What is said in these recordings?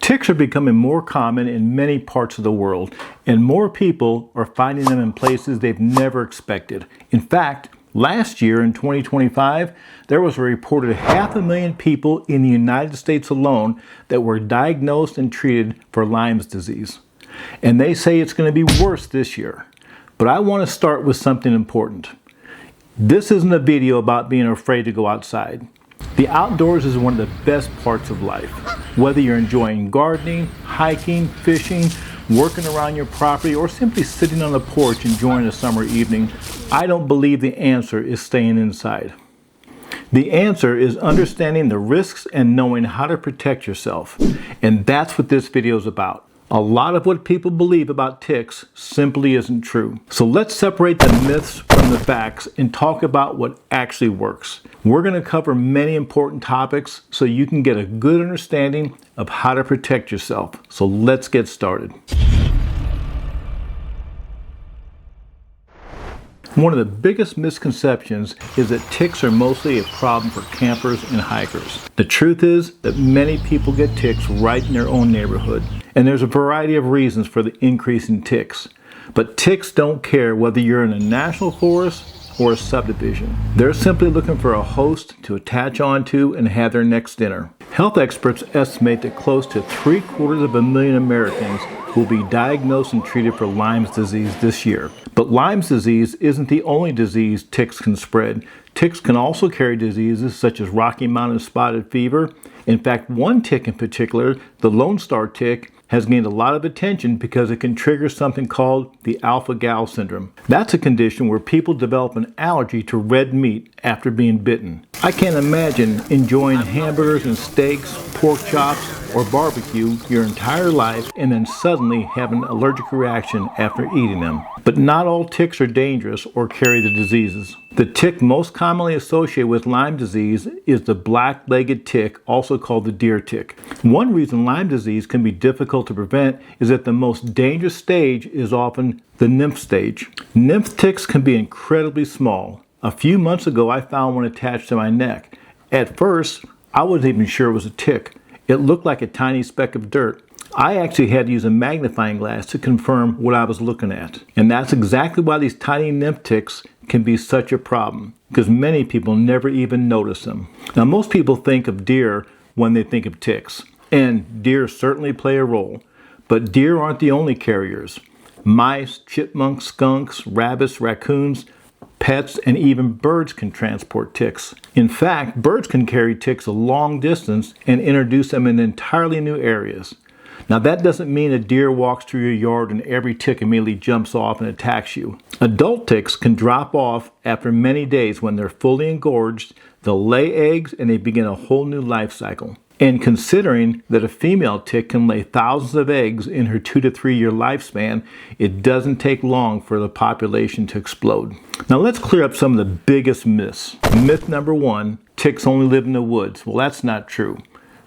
Ticks are becoming more common in many parts of the world, and more people are finding them in places they've never expected. In fact, last year in 2025, there was a reported 500,000 people in the United States alone that were diagnosed and treated for Lyme's disease. And they say it's going to be worse this year. But I want to start with something important. This isn't a video about being afraid to go outside. The outdoors is one of the best parts of life. Whether you're enjoying gardening, hiking, fishing, working around your property, or simply sitting on the porch enjoying a summer evening, I don't believe the answer is staying inside. The answer is understanding the risks and knowing how to protect yourself. And that's what this video is about. A lot of what people believe about ticks simply isn't true. So let's separate the myths from the facts and talk about what actually works. We're going to cover many important topics so you can get a good understanding of how to protect yourself. So let's get started. One of the biggest misconceptions is that ticks are mostly a problem for campers and hikers. The truth is that many people get ticks right in their own neighborhood, and there's a variety of reasons for the increase in ticks. But ticks don't care whether you're in a national forest or a subdivision. They're simply looking for a host to attach onto and have their next dinner. Health experts estimate that close to 750,000 Americans will be diagnosed and treated for Lyme's disease this year. But Lyme's disease isn't the only disease ticks can spread. Ticks can also carry diseases such as Rocky Mountain spotted fever. In fact, one tick in particular, the Lone Star tick, has gained a lot of attention because it can trigger something called the alphagalsyndrome syndrome. That's a condition where people develop an allergy to red meat after being bitten. I can't imagine enjoying hamburgers and steaks, pork chops, or barbecue your entire life and then suddenly have an allergic reaction after eating them. But not all ticks are dangerous or carry the diseases. The tick most commonly associated with Lyme disease is the black-legged tick, also called the deer tick. One reason Lyme disease can be difficult to prevent is that the most dangerous stage is often the nymph stage. Nymph ticks can be incredibly small. A few months ago, I found one attached to my neck. At first, I wasn't even sure it was a tick. It looked like a tiny speck of dirt. I actually had to use a magnifying glass to confirm what I was looking at. And that's exactly why these tiny nymph ticks can be such a problem, because many people never even notice them. Now, most people think of deer when they think of ticks, and deer certainly play a role. But deer aren't the only carriers. Mice, chipmunks, skunks, rabbits, raccoons, pets, and even birds can transport ticks. In fact, birds can carry ticks a long distance and introduce them in entirely new areas. Now, that doesn't mean a deer walks through your yard and every tick immediately jumps off and attacks you. Adult ticks can drop off after many days. When they're fully engorged, they'll lay eggs and they begin a whole new life cycle. And considering that a female tick can lay thousands of eggs in her 2 to 3 year lifespan, it doesn't take long for the population to explode. Now let's clear up some of the biggest myths. Myth number 1, ticks only live in the woods. Well, that's not true.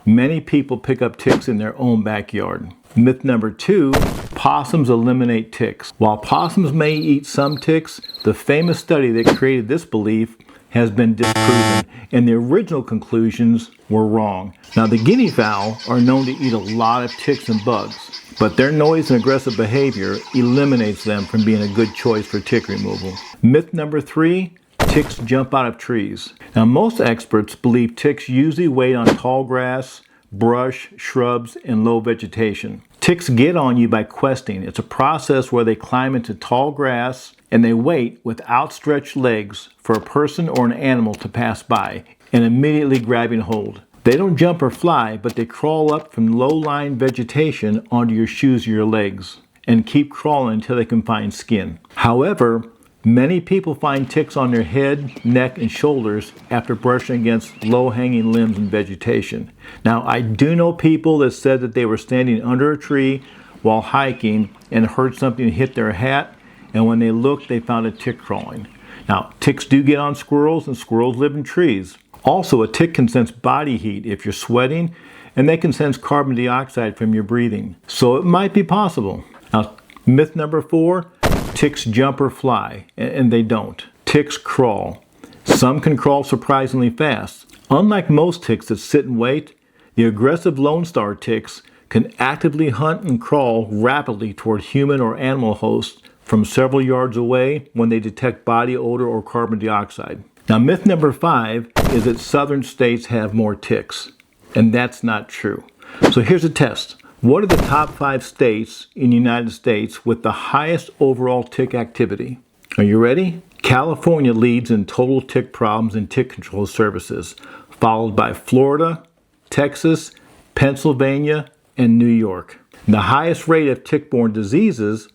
Many people pick up ticks in their own backyard. Myth number 2, possums eliminate ticks. While possums may eat some ticks, the famous study that created this belief has been disproven, and the original conclusions were wrong. Now, the guinea fowl are known to eat a lot of ticks and bugs, but their noise and aggressive behavior eliminates them from being a good choice for tick removal. Myth number 3, ticks jump out of trees. Now, most experts believe ticks usually wait on tall grass, brush, shrubs, and low vegetation. Ticks get on you by questing. It's a process where they climb into tall grass and they wait with outstretched legs for a person or an animal to pass by and immediately grabbing hold. They don't jump or fly, but they crawl up from low-lying vegetation onto your shoes or your legs and keep crawling until they can find skin. However, many people find ticks on their head, neck, and shoulders after brushing against low-hanging limbs and vegetation. Now, I do know people that said that they were standing under a tree while hiking and heard something hit their hat, and when they looked, they found a tick crawling. Now, ticks do get on squirrels, and squirrels live in trees. Also, a tick can sense body heat if you're sweating, and they can sense carbon dioxide from your breathing. So it might be possible. Now, myth number 4, ticks jump or fly, and they don't. Ticks crawl. Some can crawl surprisingly fast. Unlike most ticks that sit and wait, the aggressive Lone Star ticks can actively hunt and crawl rapidly toward human or animal hosts from several yards away when they detect body odor or carbon dioxide. Now, myth number 5 is that southern states have more ticks, and that's not true. So here's a test. What are the top 5 states in the United States with the highest overall tick activity? Are you ready? California leads in total tick problems and tick control services, followed by Florida, Texas, Pennsylvania, and New York. The highest rate of tick-borne diseases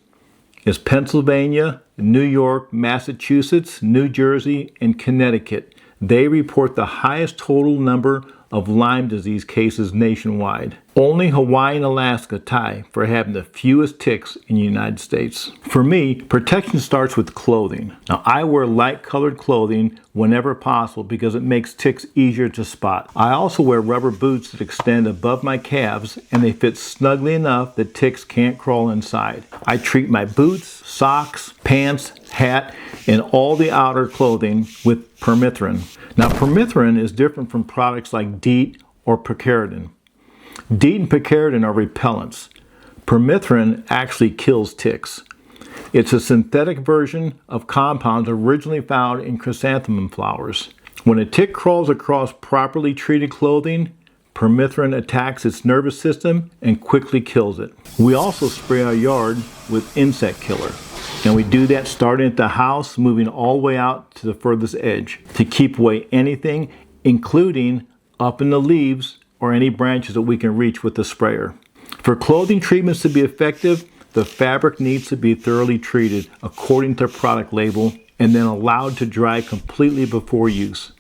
is Pennsylvania, New York, Massachusetts, New Jersey, and Connecticut. They report the highest total number of Lyme disease cases nationwide. Only Hawaii and Alaska tie for having the fewest ticks in the United States. For me, protection starts with clothing. Now, I wear light colored clothing whenever possible because it makes ticks easier to spot. I also wear rubber boots that extend above my calves and they fit snugly enough that ticks can't crawl inside. I treat my boots, socks, pants, hat, and all the outer clothing with permethrin. Now, permethrin is different from products like deet or picaridin. Deet and picaridin are repellents. Permethrin actually kills ticks. It's a synthetic version of compounds originally found in chrysanthemum flowers. When a tick crawls across properly treated clothing, permethrin attacks its nervous system and quickly kills it. We also spray our yard with insect killer. And we do that starting at the house, moving all the way out to the furthest edge to keep away anything, including up in the leaves or any branches that we can reach with the sprayer. For clothing treatments to be effective, the fabric needs to be thoroughly treated according to the product label and then allowed to dry completely before use.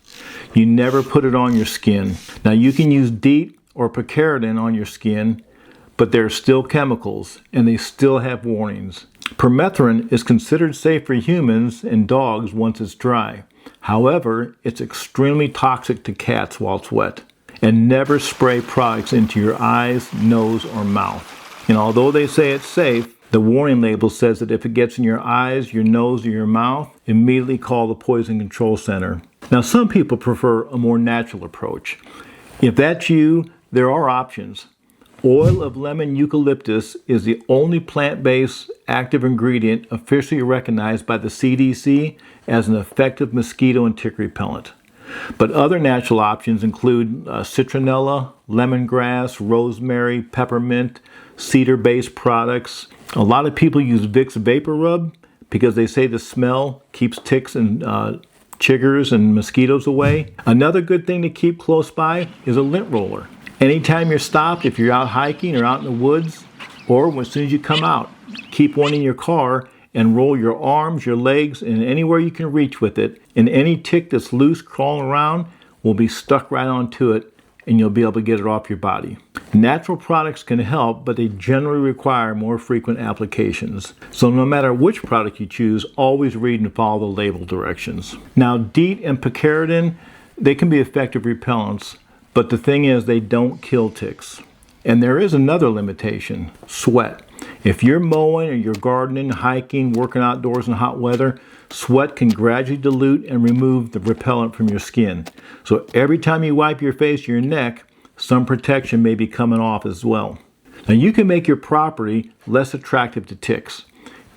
You never put it on your skin. Now, you can use deet or picaridin on your skin, but they're still chemicals and they still have warnings. Permethrin is considered safe for humans and dogs once it's dry. However, it's extremely toxic to cats while it's wet. And never spray products into your eyes, nose, or mouth. And although they say it's safe, the warning label says that if it gets in your eyes, your nose, or your mouth, immediately call the Poison Control Center. Now, some people prefer a more natural approach. If that's you, there are options. Oil of lemon eucalyptus is the only plant-based active ingredient officially recognized by the CDC as an effective mosquito and tick repellent. But other natural options include citronella, lemongrass, rosemary, peppermint, cedar-based products. A lot of people use Vicks Vapor Rub because they say the smell keeps ticks and chiggers and mosquitoes away. Another good thing to keep close by is a lint roller. Anytime you're stopped, if you're out hiking or out in the woods, or as soon as you come out, keep one in your car and roll your arms, your legs, and anywhere you can reach with it. And any tick that's loose crawling around will be stuck right onto it and you'll be able to get it off your body. Natural products can help, but they generally require more frequent applications. So no matter which product you choose, always read and follow the label directions. Now, deet and picaridin, they can be effective repellents, but the thing is they don't kill ticks. And there is another limitation, sweat. If you're mowing or you're gardening, hiking, working outdoors in hot weather, sweat can gradually dilute and remove the repellent from your skin. So every time you wipe your face or your neck, some protection may be coming off as well. Now, you can make your property less attractive to ticks.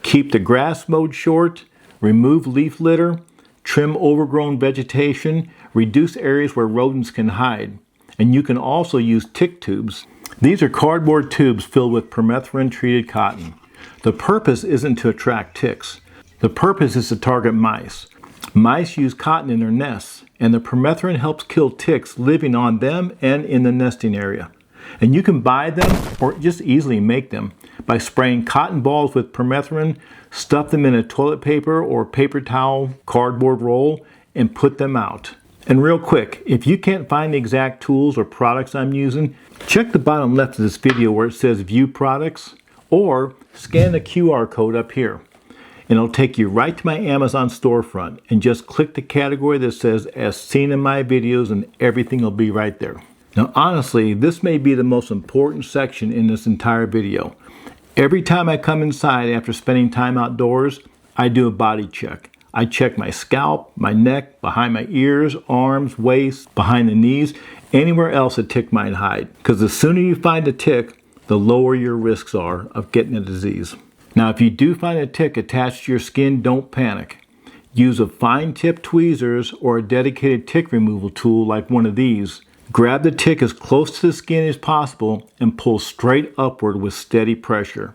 Keep the grass mowed short, remove leaf litter, trim overgrown vegetation, reduce areas where rodents can hide. And you can also use tick tubes. These are cardboard tubes filled with permethrin-treated cotton. The purpose isn't to attract ticks. The purpose is to target mice. Mice use cotton in their nests, and the permethrin helps kill ticks living on them and in the nesting area. And you can buy them or just easily make them by spraying cotton balls with permethrin, stuff them in a toilet paper or paper towel cardboard roll, and put them out. And real quick, if you can't find the exact tools or products I'm using, check the bottom left of this video where it says View Products, or scan the QR code up here. And it'll take you right to my Amazon storefront, and just click the category that says As Seen in My Videos and everything will be right there. Now honestly, this may be the most important section in this entire video. Every time I come inside after spending time outdoors, I do a body check. I check my scalp, my neck, behind my ears, arms, waist, behind the knees, anywhere else a tick might hide. Because the sooner you find a tick, the lower your risks are of getting a disease. Now, if you do find a tick attached to your skin, don't panic. Use a fine-tipped tweezers or a dedicated tick removal tool like one of these. Grab the tick as close to the skin as possible and pull straight upward with steady pressure.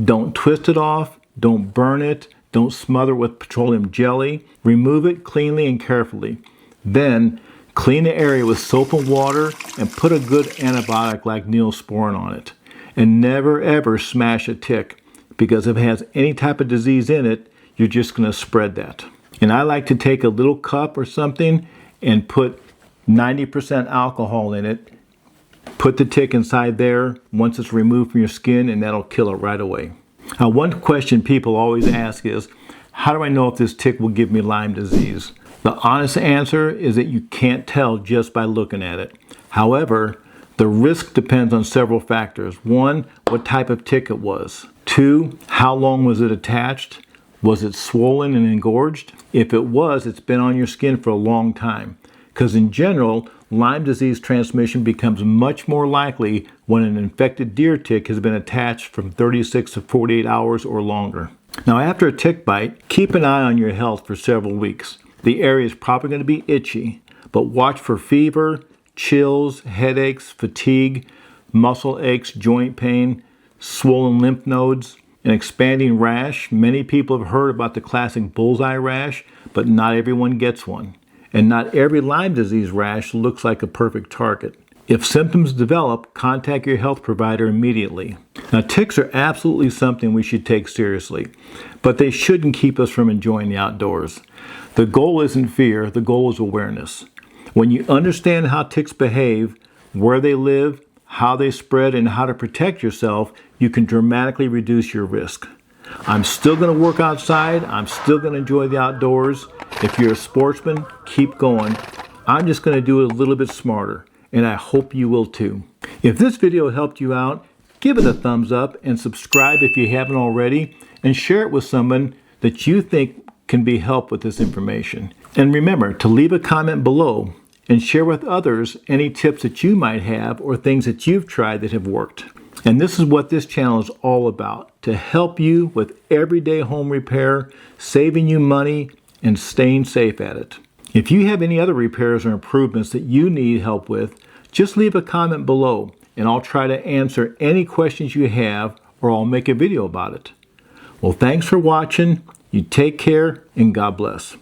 Don't twist it off, don't burn it, don't smother it with petroleum jelly. Remove it cleanly and carefully. Then, clean the area with soap and water and put a good antibiotic like Neosporin on it. And never ever smash a tick, because if it has any type of disease in it, you're just going to spread that. And I like to take a little cup or something and put 90% alcohol in it. Put the tick inside there once it's removed from your skin, and that'll kill it right away. Now, one question people always ask is, how do I know if this tick will give me Lyme disease? The honest answer is that you can't tell just by looking at it. However, the risk depends on several factors. 1, what type of tick it was. 2, how long was it attached? Was it swollen and engorged? If it was, it's been on your skin for a long time. Because in general, Lyme disease transmission becomes much more likely when an infected deer tick has been attached from 36 to 48 hours or longer. Now, after a tick bite, keep an eye on your health for several weeks. The area is probably going to be itchy, but watch for fever, chills, headaches, fatigue, muscle aches, joint pain, swollen lymph nodes, an expanding rash. Many people have heard about the classic bullseye rash, but not everyone gets one. And not every Lyme disease rash looks like a perfect target. If symptoms develop, contact your health provider immediately. Now, ticks are absolutely something we should take seriously, but they shouldn't keep us from enjoying the outdoors. The goal isn't fear, the goal is awareness. When you understand how ticks behave, where they live, how they spread, and how to protect yourself, you can dramatically reduce your risk. I'm still going to work outside. I'm still going to enjoy the outdoors. If you're a sportsman, keep going. I'm just going to do it a little bit smarter, and I hope you will too. If this video helped you out, give it a thumbs up and subscribe if you haven't already, and share it with someone that you think can be helped with this information. And remember to leave a comment below and share with others any tips that you might have or things that you've tried that have worked. And this is what this channel is all about, to help you with everyday home repair, saving you money, and staying safe at it. If you have any other repairs or improvements that you need help with, just leave a comment below, and I'll try to answer any questions you have, or I'll make a video about it. Well, thanks for watching. You take care, and God bless.